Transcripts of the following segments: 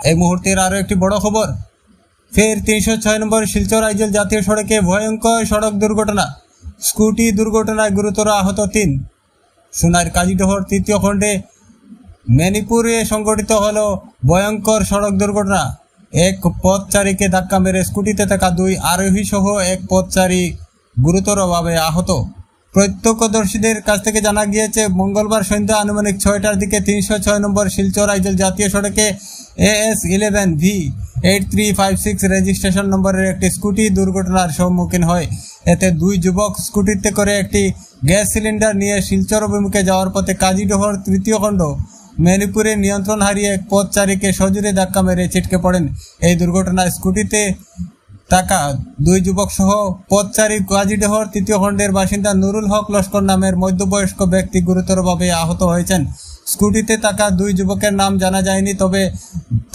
এই মুহূর্তের আরও একটি বড় খবর, ফের 306 নম্বর শিলচর আইজল জাতীয় সড়কে ভয়ঙ্কর সড়ক দুর্ঘটনা। স্কুটি দুর্ঘটনায় গুরুতর আহত 3। সোনার কাজীডোহর তৃতীয় খণ্ডে মণিপুরে সংঘটিত হল ভয়ঙ্কর সড়ক দুর্ঘটনা। এক পথচারীকে ধাক্কা মেরে স্কুটিতে থাকা 2 আরোহী সহ এক পথচারী গুরুতরভাবে আহত। প্রত্যক্ষদর্শীদের কাছ থেকে জানা গিয়েছে, মঙ্গলবার সন্ধ্যা আনুমানিক 6টার দিকে 306 নম্বর শিলচর আইজল জাতীয় সড়কে AS11V8356 রেজিস্ট্রেশন নম্বরের একটি স্কুটি দুর্ঘটনার সম্মুখীন হয়। এতে 2 যুবক স্কুটিতে করে একটি গ্যাস সিলিন্ডার নিয়ে শিলচর অভিমুখে যাওয়ার পথে কাজীডোহর তৃতীয় খণ্ড মণিপুরে নিয়ন্ত্রণ হারিয়ে এক পথচারীকে সজোরে ধাক্কা মেরে ছিটকে পড়েন। এই দুর্ঘটনায় স্কুটিতে থাকা 2 যুবক সহ পথচারী কাজীডোহর তৃতীয় খণ্ডের বাসিন্দা নুরুল হক লস্কর নামের মধ্যবয়স্ক ব্যক্তি গুরুতরভাবে আহত হয়েছেন। স্কুটিতে থাকা 2 যুবকের নাম জানা যায়নি, তবে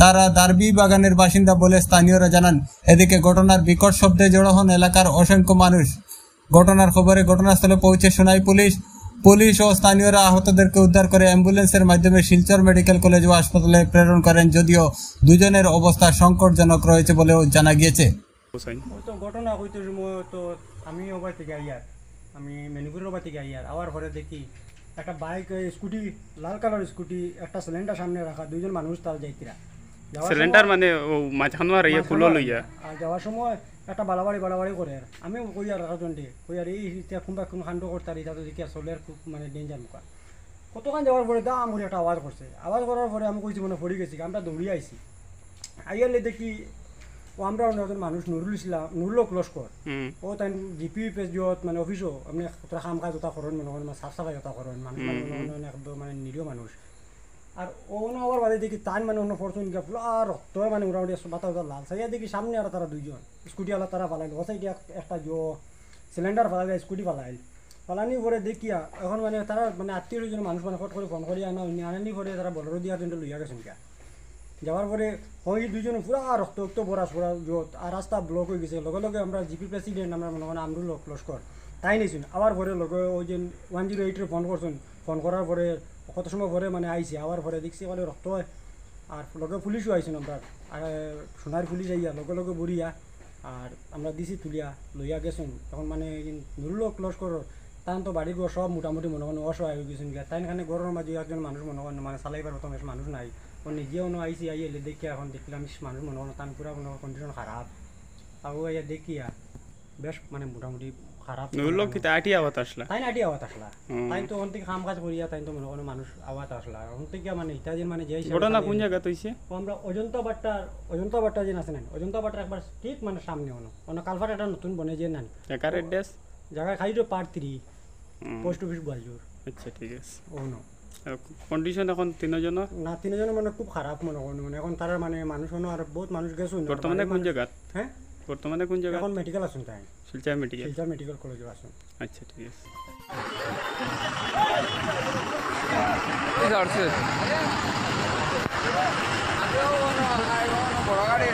তারা দারবি বাগানের বাসিন্দা বলে স্থানীয়রা জানান। এদিকে ঘটনার বিকট শব্দে জড়ো হন এলাকার অসংখ্য মানুষ। ঘটনার খবরে ঘটনাস্থলে পৌঁছে সোনাই পুলিশ ও স্থানীয়রা আহতদেরকে উদ্ধার করে অ্যাম্বুলেন্সের মাধ্যমে শিলচর মেডিকেল কলেজ ও হাসপাতালে প্রেরণ করেন, যদিও দুজনের অবস্থা সংকটজনক রয়েছে বলেও জানা গিয়েছে। ঘটনা হইতে সময় তো আমি ওবার থেকে আইয়ার, আমি মণিপুরের ওবার থেকে আইয়ার আবার পরে দেখি একটা বাইক স্কুটি, লাল কালার স্কুটি, একটা সিলিন্ডার সামনে রাখা, 2জন মানুষ তার যাইতিরা সিলিন্ডার মানে মাঝখান মারিয়া ফুলো লইয়া আর যাওয়ার সময় একটা বাড়াবাড়ি করে। আমি কই আর রাখতে কই আর এই কোনবা কোন কাণ্ড করতে আর এটা তো দেখি আসলে খুব মানে ডেঞ্জার মুখা। কতক্ষণ যাওয়ার পরে দাম করে একটা আওয়াজ করছে। আওয়াজ করার পরে আমি কইছি মনে পড়ে গেছি, আমরা দৌড়িয়ে আইছি। আইয়ালে দেখি ও আমরা একজন মানুষ নুরুল হক লস্কর, ও তাই জিপি পেজিয়ত মানে অফিসও আপনি তোরা কাম কাজ ওটা করেন, মনে করেন সাফ সাফাই ওটা করেন, মানুষ মানে নিরীহ মানুষ। আর অন্য আবার বাদে দেখি তাই মানে অন্য ফরচুন গিয়া পুরো রক্ত মানে মোটামুটি বাতা লাল সাইয়া দেখি সামনে আর তারা 2জন স্কুটিওয়ালা তারা পালাইল। ও সাইডে একটা সিলিন্ডার পালাইল, স্কুটি পালানি পরে দেখিয়া এখন মানে তারা মানে 8-9 মানুষ মানে ফট করে ফোন করি আনানি পরে তারা বলরো দিয়া কিন্তু লইয়া গেছেন গিয়া। যাওয়ার পরে ওই 2জন পুরা রক্ত বরা সরা জোত আর রাস্তা ব্লক হয়ে গেছে। লগে লগে আমরা জিপি প্রেসিডেন্ট আমরা মনে করেন আমরুল হক লস্কর তাই নিয়েছেন। আবার পরে লগে ওই যে 108 ফোন করছেন, ফোন করার পরে কত সময় পরে মানে আইসি। আবার পরে দেখছি বলে রক্ত হয় আর লগে পুলিশও আইসেন, আমরা আর সোনার পুলিশ আইয়া লগে বুড়িয়া আর আমরা দিছি তুলিয়া লইয়া গেছেন। তখন মানে নুরুল হক লস্কর তান তো বাড়ি ঘর সব মোটামুটি মনে করেন অসহায় হয়ে গেছেন গিয়া। তাই এখানে ঘরের মাঝে একজন মানুষ মনে করেন মানে চালাইবার মতো মানুষ নাই। ও নিজেও আইসি আইলে দেখি এখন দেখলাম মানুষ মনে করেন তান পুরা কোনো কন্ডিশন খারাপ। তাও আইয়া দেখিয়া বেশ মানে মোটামুটি খারাপ। আটি আওয়াত আসলা তাই না আটি আওয়াত আসলা তাই তো ওখান থেকে কাম কাজ করিয়া তাই তো মনে করেন মানুষ আওয়াত আসলা ওখান থেকে মানে ইত্যাদিন মানে যে ঘটনা কোন জায়গা হইছে আমরা অজন্তা বাট্টা যে আছে না, অজন্তা বাট্টার একবার ঠিক মানে সামনে অন্য কালভার একটা নতুন বনে যে না একার অ্যাড্রেস জায়গায় খাইতো পার্ট 3 পোস্ট অফিস গোয়ালজোর। আচ্ছা ঠিক আছে। ও নো কন্ডিশন এখন 3জন না 3জন মানে খুব খারাপ মনে করেন। মানে এখন তারা মানে মানুষ আর বহুত মানুষ গেছে। বর্তমানে কোন জায়গা? হ্যাঁ বর্তমানে কোন জায়গা? এখন মেডিকেল আসুন তাই শিলচর মেডিকেল কলেজে আসুন। আচ্ছা ঠিক আছে। বড় গাড়ি